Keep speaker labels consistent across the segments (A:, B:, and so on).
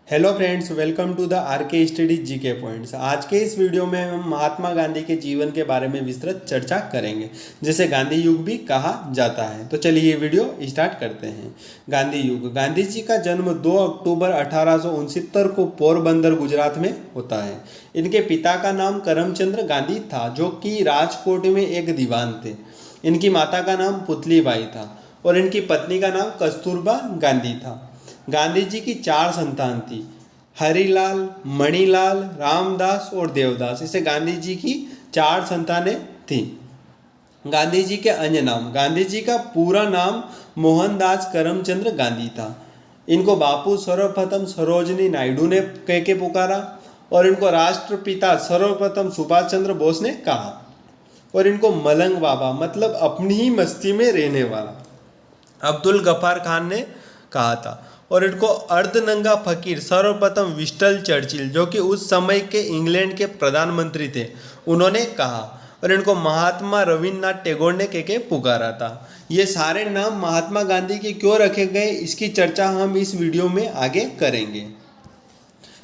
A: Hello friends, welcome to the RK study GK points. आज के इस वीडियो में हम महात्मा गांधी के जीवन के बारे में विस्तृत चर्चा करेंगे, जिसे गांधी युग भी कहा जाता है। तो चलिए ये वीडियो स्टार्ट करते हैं। गांधी युग। गांधी जी का जन्म 2 अक्टूबर 1869 को पोरबंदर, गुजरात में होता है। इनके पिता का नाम करमचंद गांधी था, जो कि राजकोट में एक दीवान थे। इनकी माता का नाम पुतलीबाई था और इनकी पत्नी का नाम कस्तूरबा गांधी था। गांधी जी की 4 संतान थी, हरिलाल, मणिलाल, रामदास और देवदास। इसे गांधी जी की 4 संतानें थीं। गांधी जी के अन्य नाम। गांधी जी का पूरा नाम मोहनदास करमचंद गांधी था। इनको बापू सर्वप्रथम सरोजनी नायडू ने कह के पुकारा और इनको राष्ट्रपिता सर्वप्रथम सुभाष चंद्र बोस ने कहा। और इनको मलंग बाबा मतलब अपनी ही मस्ती में रहने वाला अब्दुल गफ्फार खान ने कहा था। और इनको अर्धनंगा फकीर सर्वप्रथम विस्टन चर्चिल, जो कि उस समय के इंग्लैंड के प्रधानमंत्री थे, उन्होंने कहा। और इनको महात्मा रविन्द्रनाथ टैगोर ने के पुकारा था। ये सारे नाम महात्मा गांधी के क्यों रखे गए, इसकी चर्चा हम इस वीडियो में आगे करेंगे।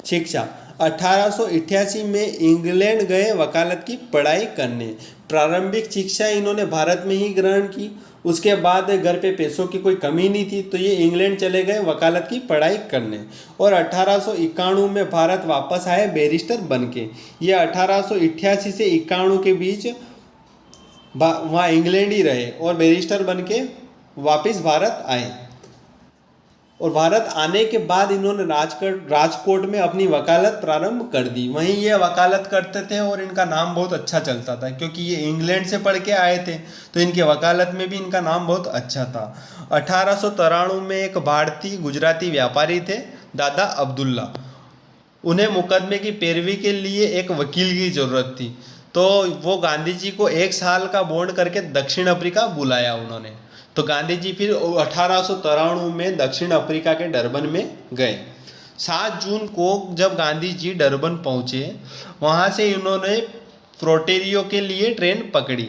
A: शिक्षा। 1888 में इंग्लैंड गए वकालत की पढ़ाई करने। प्रारंभिक शिक्षा इन्होंने भारत में ही ग्रहण की। उसके बाद घर पे पैसों की कोई कमी नहीं थी, तो ये इंग्लैंड चले गए वकालत की पढ़ाई करने। और 1891 में भारत वापस आए बैरिस्टर बनके। ये 1888 से 91 के बीच वहाँ इंग्लैंड ही रहे और बैरिस्टर बनके वापस भारत आए। और भारत आने के बाद इन्होंने राजकोट में अपनी वकालत प्रारंभ कर दी। वहीं ये वकालत करते थे और इनका नाम बहुत अच्छा चलता था, क्योंकि ये इंग्लैंड से पढ़ के आए थे, तो इनके वकालत में भी इनका नाम बहुत अच्छा था। 1893 में एक भारतीय गुजराती व्यापारी थे, दादा अब्दुल्ला। उन्हें मुकदमे की पैरवी के लिए एक वकील की ज़रूरत थी, तो वो गांधी जी को 1 साल का बॉन्ड करके दक्षिण अफ्रीका बुलाया उन्होंने। तो गांधी जी फिर 1893 में दक्षिण अफ्रीका के डरबन में गए। 7 जून को जब गांधी जी डरबन पहुँचे, वहाँ से इन्होंने प्रोटेरियो के लिए ट्रेन पकड़ी।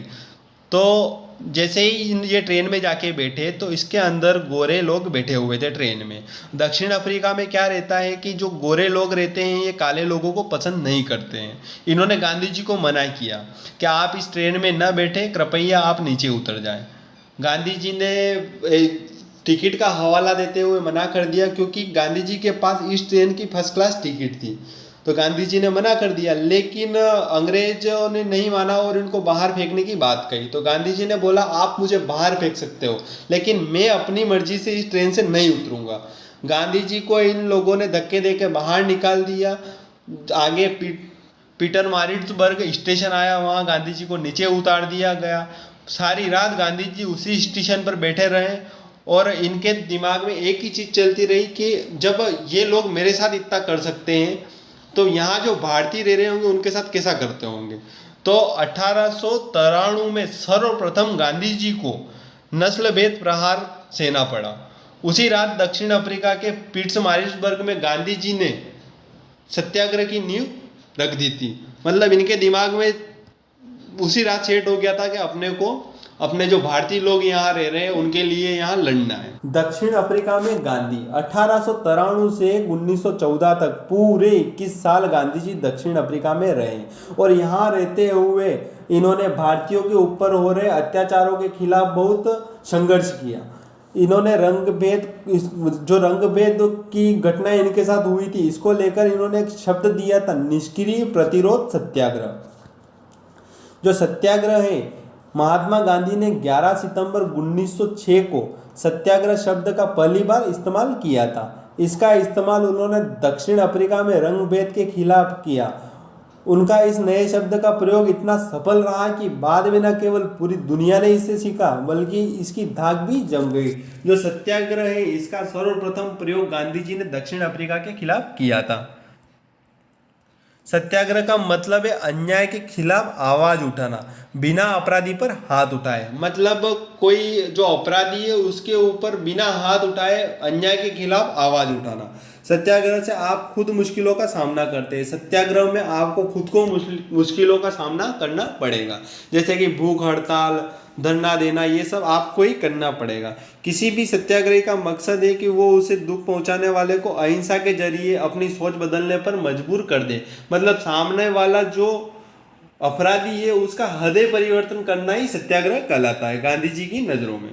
A: तो जैसे ही ये ट्रेन में जाके बैठे, तो इसके अंदर गोरे लोग बैठे हुए थे ट्रेन में। दक्षिण अफ्रीका में क्या रहता है कि जो गोरे लोग रहते हैं, ये काले लोगों को पसंद नहीं करते हैं। इन्होंने गांधी जी को मना किया कि आप इस ट्रेन में न बैठे, कृपया आप नीचे उतर जाएं। गांधी जी ने टिकट का हवाला देते हुए मना कर दिया, क्योंकि गांधी जी के पास इस ट्रेन की फर्स्ट क्लास टिकट थी। तो गांधी जी ने मना कर दिया, लेकिन अंग्रेजों ने नहीं माना और इनको बाहर फेंकने की बात कही। तो गांधी जी ने बोला, आप मुझे बाहर फेंक सकते हो, लेकिन मैं अपनी मर्जी से इस ट्रेन से नहीं उतरूंगा। गांधी जी को इन लोगों ने धक्के देके बाहर निकाल दिया। आगे पीटरमारिट्सबर्ग स्टेशन आया, वहाँ गांधी जी को नीचे उतार दिया गया। सारी रात गांधी जी उसी स्टेशन पर बैठे रहे और इनके दिमाग में एक ही चीज़ चलती रही कि जब ये लोग मेरे साथ इतना कर सकते हैं, तो यहाँ जो भारतीय रह रहे होंगे उनके साथ कैसा करते होंगे। तो 1893 में सर्वप्रथम गांधी जी को नस्ल भेद प्रहार सहना पड़ा। उसी रात दक्षिण अफ्रीका के पीटरमारिट्सबर्ग में गांधी जी ने सत्याग्रह की नींव रख दी थी। मतलब इनके दिमाग में उसी रात सेट हो गया था कि अपने जो भारतीय लोग यहाँ रह रहे हैं उनके लिए यहाँ लड़ना है। दक्षिण अफ्रीका में गांधी 1893 से 1914 तक पूरे 21 साल गांधी जी दक्षिण अफ्रीका में रहे और यहाँ रहते हुए इन्होंने भारतीयों के ऊपर हो रहे अत्याचारों के खिलाफ बहुत संघर्ष किया। इन्होंने जो रंगभेद की घटना इनके साथ हुई थी, इसको लेकर इन्होंने एक शब्द दिया था, निष्क्रिय प्रतिरोध सत्याग्रह। जो सत्याग्रह है, महात्मा गांधी ने 11 सितंबर 1906 को सत्याग्रह शब्द का पहली बार इस्तेमाल किया था। इसका इस्तेमाल उन्होंने दक्षिण अफ्रीका में रंगभेद के खिलाफ किया। उनका इस नए शब्द का प्रयोग इतना सफल रहा कि बाद में न केवल पूरी दुनिया ने इससे सीखा, बल्कि इसकी धाक भी जम गई। जो सत्याग्रह है, इसका सर्वप्रथम प्रयोग गांधी जी ने दक्षिण अफ्रीका के खिलाफ किया था। सत्याग्रह का मतलब है अन्याय के खिलाफ आवाज उठाना, बिना अपराधी पर हाथ उठाए। मतलब कोई जो अपराधी है उसके ऊपर बिना हाथ उठाए अन्याय के खिलाफ आवाज उठाना। सत्याग्रह से आप खुद मुश्किलों का सामना करते हैं। सत्याग्रह में आपको खुद को मुश्किलों का सामना करना पड़ेगा, जैसे कि भूख हड़ताल, धरना देना, ये सब आपको ही करना पड़ेगा। किसी भी सत्याग्रही का मकसद है कि वो उसे दुख पहुंचाने वाले को अहिंसा के जरिए अपनी सोच बदलने पर मजबूर कर दे। मतलब सामने वाला जो अपराधी है उसका हृदय परिवर्तन करना ही सत्याग्रह कहलाता है गांधी जी की नज़रों में।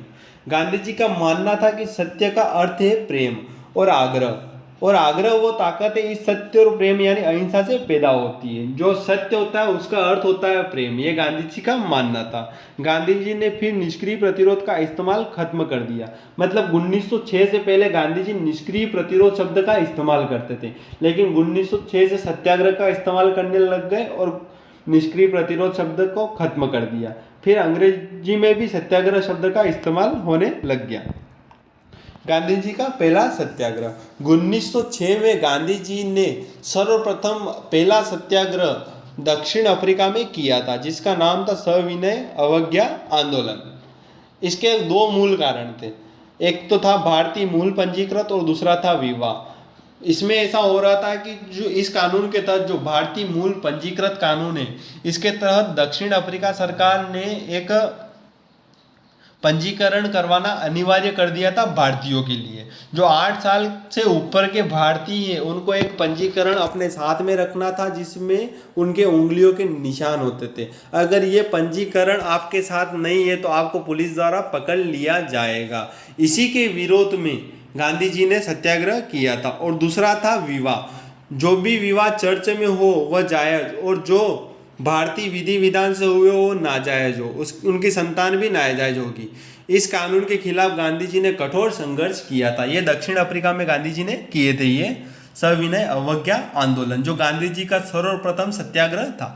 A: गांधी जी का मानना था कि सत्य का अर्थ है प्रेम और आग्रह, और आग्रह वो ताकत है इस सत्य और प्रेम यानी अहिंसा से पैदा होती है। जो सत्य होता है उसका अर्थ होता है प्रेम, ये गांधी जी का मानना था। गांधी जी ने फिर निष्क्रिय प्रतिरोध का इस्तेमाल खत्म कर दिया। मतलब 1906 से पहले गांधी जी निष्क्रिय प्रतिरोध शब्द का इस्तेमाल करते थे, लेकिन 1906 से सत्याग्रह का इस्तेमाल करने लग गए और निष्क्रिय प्रतिरोध शब्द को खत्म कर दिया। फिर अंग्रेजी में भी सत्याग्रह शब्द का इस्तेमाल होने लग गया। गांधी जी का पहला सत्याग्रह 1906 में गांधी जी ने सर्वप्रथम पहला सत्याग्रह दक्षिण अफ्रीका में किया था, जिसका नाम था सविनय अवज्ञा आंदोलन। इसके दो मूल कारण थे, एक तो था भारतीय मूल पंजीकृत और दूसरा था विवाह। इसमें ऐसा हो रहा था कि जो इस कानून के तहत, जो भारतीय मूल पंजीकृत कानून है, इसके तहत दक्षिण अफ्रीका सरकार ने एक पंजीकरण करवाना अनिवार्य कर दिया था भारतीयों के लिए। जो 8 साल से ऊपर के भारतीय हैं उनको एक पंजीकरण अपने साथ में रखना था जिसमें उनके उंगलियों के निशान होते थे। अगर ये पंजीकरण आपके साथ नहीं है तो आपको पुलिस द्वारा पकड़ लिया जाएगा। इसी के विरोध में गांधी जी ने सत्याग्रह किया था। और दूसरा था विवाह। जो भी विवाह चर्च में हो वह जायज, और जो भारतीय विधि विधान से हुए वो नाजायज हो, उनकी संतान भी नाजायज होगी। इस कानून के खिलाफ गांधी जी ने कठोर संघर्ष किया था। ये दक्षिण अफ्रीका में गांधी जी ने किए थे ये सविनय अवज्ञा आंदोलन, जो गांधी जी का सर्वप्रथम सत्याग्रह था।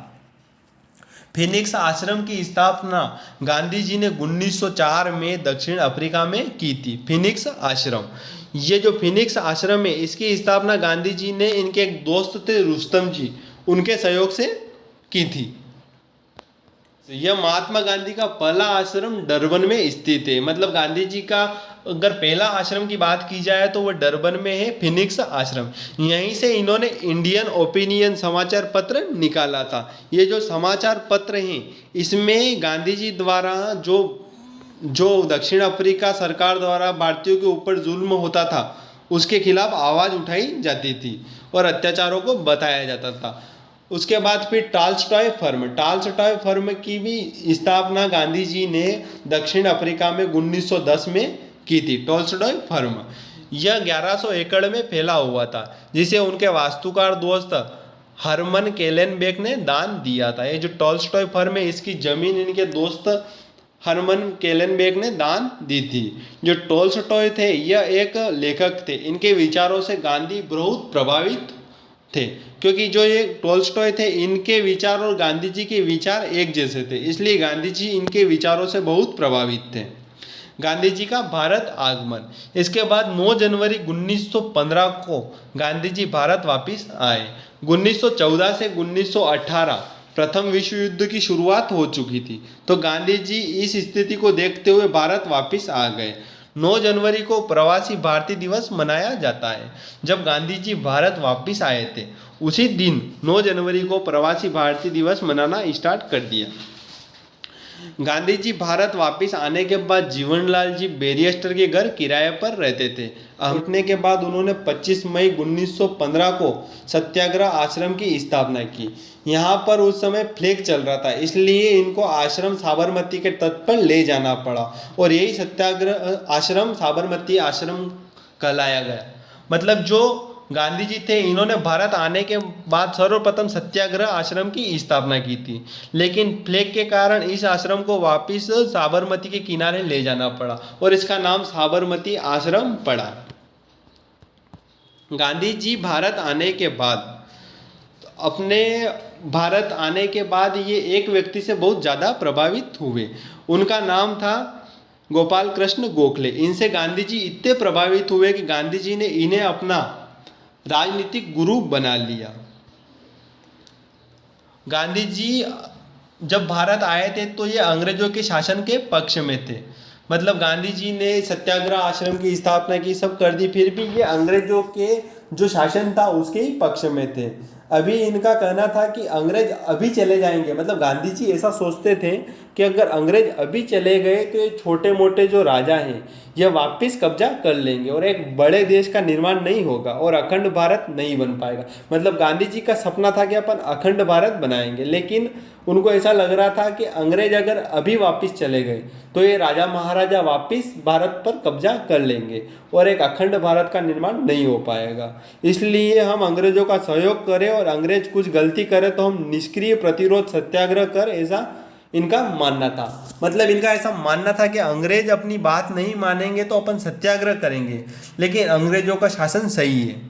A: फिनिक्स आश्रम की स्थापना गांधी जी ने 1904 में दक्षिण अफ्रीका में की थी। फिनिक्स आश्रम, ये जो फिनिक्स आश्रम है इसकी स्थापना गांधी जी ने इनके एक दोस्त थे रुस्तम जी, उनके सहयोग से की थी। यह महात्मा गांधी का पहला आश्रम डरबन में स्थित है। मतलब गांधी जी का अगर पहला आश्रम की बात की जाए तो वह डरबन में है, फिनिक्स आश्रम। यहीं से इन्होंने इंडियन ओपिनियन समाचार पत्र निकाला था। ये जो समाचार पत्र हैं इसमें गांधी जी द्वारा जो दक्षिण अफ्रीका सरकार द्वारा भारतीयों के ऊपर जुल्म होता था उसके खिलाफ आवाज़ उठाई जाती थी और अत्याचारों को बताया जाता था। उसके बाद फिर टॉल्स्टॉय फर्म की भी स्थापना गांधी जी ने दक्षिण अफ्रीका में 1910 में की थी। टॉल्स्टॉय फर्म यह 1100 एकड़ में फैला हुआ था, जिसे उनके वास्तुकार दोस्त हरमन केलेनबेक ने दान दिया था। ये जो टॉल्स्टॉय फर्म है इसकी जमीन इनके दोस्त हरमन केलेनबेक ने दान दी थी। जो टॉल्स्टॉय थे यह एक लेखक थे। इनके विचारों से गांधी बहुत प्रभावित थे, क्योंकि जो ये टॉल्स्टॉय थे इनके विचार और गांधी जी के विचार एक जैसे थे, इसलिए गांधी जी इनके विचारों से बहुत प्रभावित थे। गांधी जी का भारत आगमन, इसके बाद 9 जनवरी 1915 को गांधी जी भारत वापस आए। 1914 से 1918 प्रथम विश्व युद्ध की शुरुआत हो चुकी थी, तो गांधी जी इस स्थिति को देखते हुए भारत वापस आ गए। 9 जनवरी को प्रवासी भारतीय दिवस मनाया जाता है। जब गांधी जी भारत वापस आए थे उसी दिन 9 जनवरी को प्रवासी भारतीय दिवस मनाना स्टार्ट कर दिया। गांधी जी भारत वापस आने के बाद जीवनलाल जी बैरिस्टर के घर किराए पर रहते थे। हटने के बाद उन्होंने 25 मई 1915 को सत्याग्रह आश्रम की स्थापना की। यहाँ पर उस समय प्लेग चल रहा था, इसलिए इनको आश्रम साबरमती के तट पर ले जाना पड़ा और यही सत्याग्रह आश्रम साबरमती आश्रम कहलाया गया। मतलब जो गांधी जी थे इन्होंने भारत आने के बाद सर्वप्रथम सत्याग्रह आश्रम की स्थापना की थी, लेकिन प्लेग के कारण इस आश्रम को वापस साबरमती के किनारे ले जाना पड़ा और इसका नाम साबरमती आश्रम पड़ा। गांधी जी भारत आने के बाद ये एक व्यक्ति से बहुत ज़्यादा प्रभावित हुए। उनका नाम था गोपाल कृष्ण गोखले। इनसे गांधी जी इतने प्रभावित हुए कि गांधी जी ने इन्हें अपना राजनीतिक गुरु बना लिया। गांधी जी जब भारत आए थे तो ये अंग्रेजों के शासन के पक्ष में थे। मतलब गांधी जी ने सत्याग्रह आश्रम की स्थापना की, सब कर दी, फिर भी ये अंग्रेजों के जो शासन था उसके ही पक्ष में थे। अभी इनका कहना था कि अंग्रेज अभी चले जाएंगे, मतलब गांधी जी ऐसा सोचते थे कि अगर अंग्रेज अभी चले गए तो ये छोटे मोटे जो राजा हैं यह वापस कब्जा कर लेंगे और एक बड़े देश का निर्माण नहीं होगा और अखंड भारत नहीं बन पाएगा। मतलब गांधी जी का सपना था कि अपन अखंड भारत बनाएंगे, लेकिन उनको ऐसा लग रहा था कि अंग्रेज अगर अभी वापस चले गए तो ये राजा महाराजा वापस भारत पर कब्जा कर लेंगे और एक अखंड भारत का निर्माण नहीं हो पाएगा। इसलिए हम अंग्रेजों का सहयोग करें और अंग्रेज कुछ गलती करे तो हम निष्क्रिय प्रतिरोध सत्याग्रह कर, ऐसा इनका मानना था। मतलब इनका ऐसा मानना था कि अंग्रेज अपनी बात नहीं मानेंगे तो अपन सत्याग्रह करेंगे, लेकिन अंग्रेजों का शासन सही है।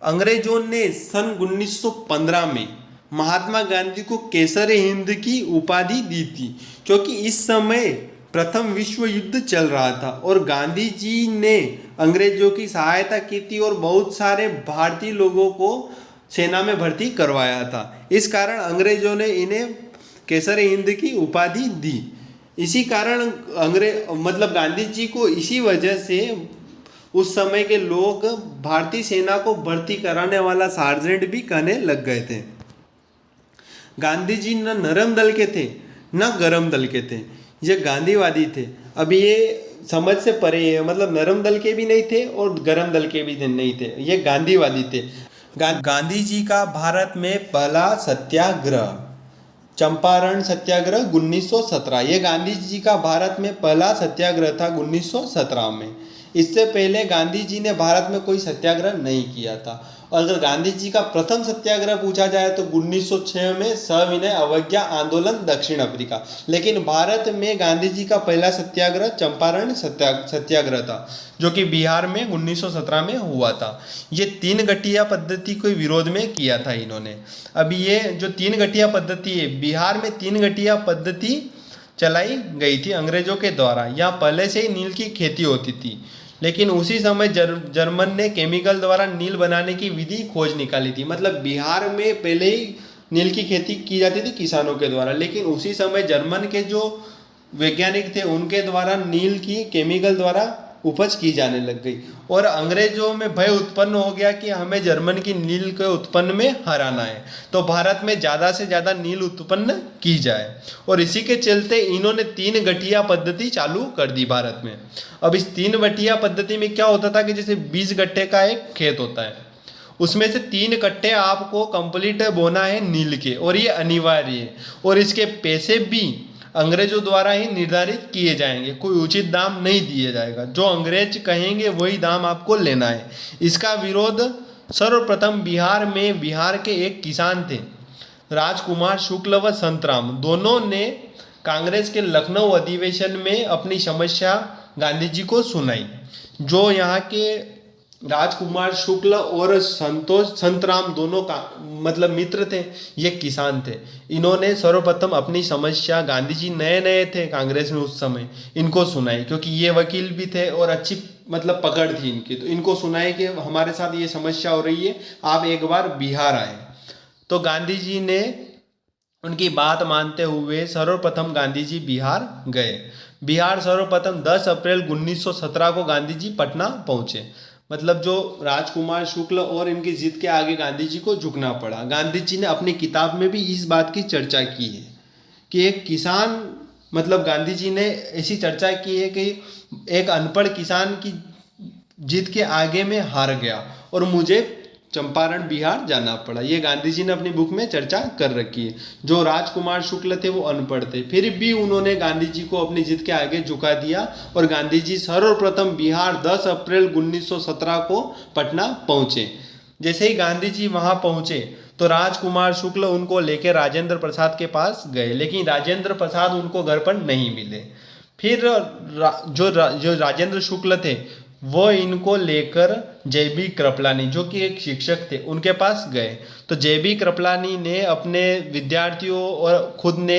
A: अंग्रेजों ने सन 1915 में महात्मा गांधी को केसर हिंद की उपाधि दी थी, क्योंकि इस समय प्रथम विश्व युद्ध चल रहा था और गांधी जी ने अंग्रेजों की सहायता की थी और बहुत सारे भारतीय लोगों को सेना में भर्ती करवाया था। इस कारण अंग्रेजों ने इन्हें केसर हिंद की उपाधि दी। इसी कारण मतलब गांधी जी को इसी वजह से उस समय के लोग भारतीय सेना को भर्ती कराने वाला सार्जेंट भी कहने लग गए थे। गांधी जी न नरम दल के थे न गरम दल के थे, ये गांधीवादी थे। अब ये समझ से परे है, मतलब नरम दल के भी नहीं थे और गरम दल के भी नहीं थे, ये गांधीवादी थे। गांधी जी का भारत में पहला सत्याग्रह चंपारण सत्याग्रह 1917, ये गांधी जी का भारत में पहला सत्याग्रह था 1917 में। इससे पहले गांधी जी ने भारत में कोई सत्याग्रह नहीं किया था। और अगर गांधी जी का प्रथम सत्याग्रह पूछा जाए तो 1906 में सविनय अवज्ञा आंदोलन दक्षिण अफ्रीका। लेकिन भारत में गांधी जी का पहला सत्याग्रह चंपारण सत्याग्रह था, जो कि बिहार में 1917 में हुआ था। ये 3 गठिया पद्धति के विरोध में किया था इन्होंने। अब ये जो 3 गठिया पद्धति है, बिहार में 3 गठिया पद्धति चलाई गई थी अंग्रेजों के द्वारा। यहाँ पहले से ही नील की खेती होती थी, लेकिन उसी समय जर्मन ने केमिकल द्वारा नील बनाने की विधि खोज निकाली थी। मतलब बिहार में पहले ही नील की खेती की जाती थी किसानों के द्वारा, लेकिन उसी समय जर्मन के जो वैज्ञानिक थे उनके द्वारा नील की केमिकल द्वारा उपज की जाने लग गई और अंग्रेजों में भय उत्पन्न हो गया कि हमें जर्मन की नील के उत्पन्न में हराना है, तो भारत में ज़्यादा से ज़्यादा नील उत्पन्न की जाए। और इसी के चलते इन्होंने 3 गठिया पद्धति चालू कर दी भारत में। अब इस 3 गठिया पद्धति में क्या होता था कि जैसे 20 गट्ठे का एक खेत होता है, उसमें से 3 कट्टे आपको कंप्लीट बोना है नील के, और ये अनिवार्य है। और इसके पैसे भी अंग्रेजों द्वारा ही निर्धारित किए जाएंगे, कोई उचित दाम नहीं दिया जाएगा, जो अंग्रेज कहेंगे वही दाम आपको लेना है। इसका विरोध सर्वप्रथम बिहार के एक किसान थे, राजकुमार शुक्ल व संतराम, दोनों ने कांग्रेस के लखनऊ अधिवेशन में अपनी समस्या गांधी जी को सुनाई। जो यहाँ के राजकुमार शुक्ल और संतराम दोनों का मतलब मित्र थे, ये किसान थे। इन्होंने सर्वप्रथम अपनी समस्या, गांधी जी नए नए थे कांग्रेस में उस समय, इनको सुनाई, क्योंकि ये वकील भी थे और अच्छी मतलब पकड़ थी इनकी, तो इनको सुनाई कि हमारे साथ ये समस्या हो रही है, आप एक बार बिहार आए। तो गांधी जी ने उनकी बात मानते हुए सर्वप्रथम गांधी जी बिहार गए। बिहार सर्वप्रथम 10 अप्रैल 1917 को गांधी जी पटना पहुंचे। मतलब जो राजकुमार शुक्ल और इनकी जिद के आगे गांधी जी को झुकना पड़ा। गांधी जी ने अपनी किताब में भी इस बात की चर्चा की है कि एक किसान, मतलब गांधी जी ने ऐसी चर्चा की है कि एक अनपढ़ किसान की जिद के आगे में हार गया और मुझे चंपारण बिहार जाना पड़ा। ये गांधी जी ने अपनी बुक में चर्चा कर रखी है। जो राजकुमार शुक्ल थे वो अनपढ़ थे, फिर भी उन्होंने गांधी जी को अपनी जिद के आगे झुका दिया और गांधी जी सर्वप्रथम बिहार 10 अप्रैल 1917 को पटना पहुंचे। जैसे ही गांधी जी वहां पहुंचे तो राजकुमार शुक्ल उनको लेकर राजेंद्र प्रसाद के पास गए, लेकिन राजेंद्र प्रसाद उनको घर पर नहीं मिले। फिर जो राजेंद्र शुक्ल थे वो इनको लेकर जे.बी. कृपलानी, जो कि एक शिक्षक थे, उनके पास गए। तो जे.बी. कृपलानी ने अपने विद्यार्थियों और खुद ने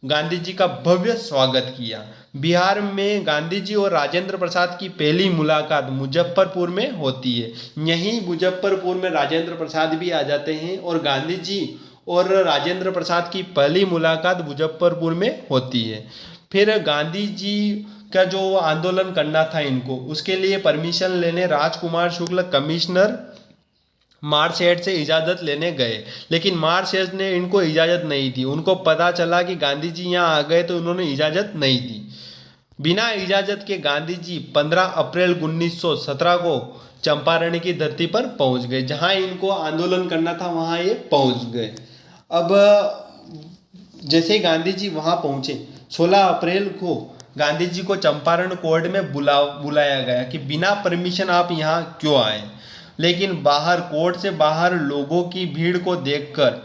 A: गांधी जी का भव्य स्वागत किया। बिहार में गांधी जी और राजेंद्र प्रसाद की पहली मुलाकात मुजफ्फरपुर में होती है। यहीं मुजफ्फरपुर में राजेंद्र प्रसाद भी आ जाते हैं और गांधी जी और राजेंद्र प्रसाद की पहली मुलाकात मुजफ्फरपुर में होती है। फिर गांधी जी का जो आंदोलन करना था इनको, उसके लिए परमिशन लेने राजकुमार शुक्ल कमिश्नर मार्शेट से इजाज़त लेने गए, लेकिन मार्शेट ने इनको इजाज़त नहीं दी। उनको पता चला कि गांधी जी यहाँ आ गए तो उन्होंने इजाज़त नहीं दी। बिना इजाज़त के गांधी जी 15 अप्रैल 1917 को चंपारण की धरती पर पहुंच गए। जहां इनको आंदोलन करना था वहां ये पहुंच गए। अब जैसे ही गांधी जी वहां पहुंचे, 16 अप्रैल को गांधी जी को चंपारण कोर्ट में बुलाया गया कि बिना परमिशन आप यहाँ क्यों आए। लेकिन बाहर, कोर्ट से बाहर लोगों की भीड़ को देखकर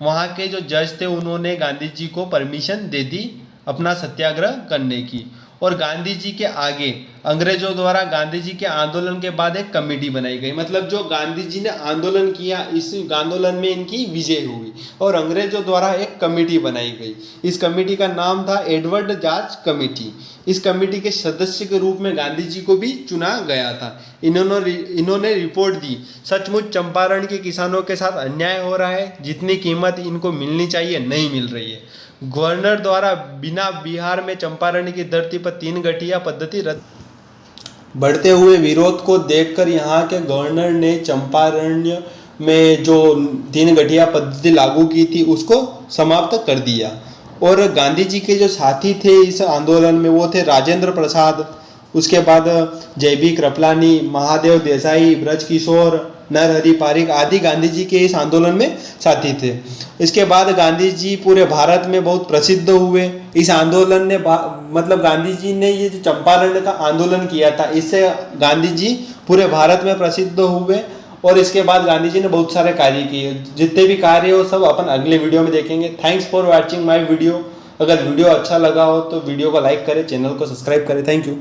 A: वहाँ के जो जज थे उन्होंने गांधी जी को परमिशन दे दी अपना सत्याग्रह करने की। और गांधी जी के आगे अंग्रेजों द्वारा गांधी जी के आंदोलन के बाद एक कमेटी बनाई गई। मतलब जो गांधी जी ने आंदोलन किया, इस आंदोलन में इनकी विजय हुई और अंग्रेजों द्वारा एक कमेटी बनाई गई। इस कमेटी का नाम था एडवर्ड जार्ज कमेटी। इस कमेटी के सदस्य के रूप में गांधी जी को भी चुना गया था। इन्होंने रिपोर्ट दी, सचमुच चंपारण के किसानों के साथ अन्याय हो रहा है, जितनी कीमत इनको मिलनी चाहिए नहीं मिल रही है। गवर्नर द्वारा बिना बिहार में चंपारण की धरती पर 3 गठिया पद्धति रद्द। बढ़ते हुए विरोध को देखकर यहाँ के गवर्नर ने चंपारण में जो 3 गठिया पद्धति लागू की थी उसको समाप्त कर दिया। और गांधी जी के जो साथी थे इस आंदोलन में वो थे राजेंद्र प्रसाद, उसके बाद जयबी कृपलानी, महादेव देसाई, ब्रजकिशोर, नरहरि पारिक आदि गांधी जी के इस आंदोलन में साथी थे। इसके बाद गांधी जी पूरे भारत में बहुत प्रसिद्ध हुए। इस आंदोलन ने मतलब गांधी जी ने ये जो चंपारण का आंदोलन किया था, इससे गांधी जी पूरे भारत में प्रसिद्ध हुए। और इसके बाद गांधी जी ने बहुत सारे कार्य किए। जितने भी कार्य हो सब अपन अगले वीडियो में देखेंगे। Thanks for watching my video. अगर वीडियो अच्छा लगा हो तो वीडियो को लाइक करें, चैनल को सब्सक्राइब करें। Thank you.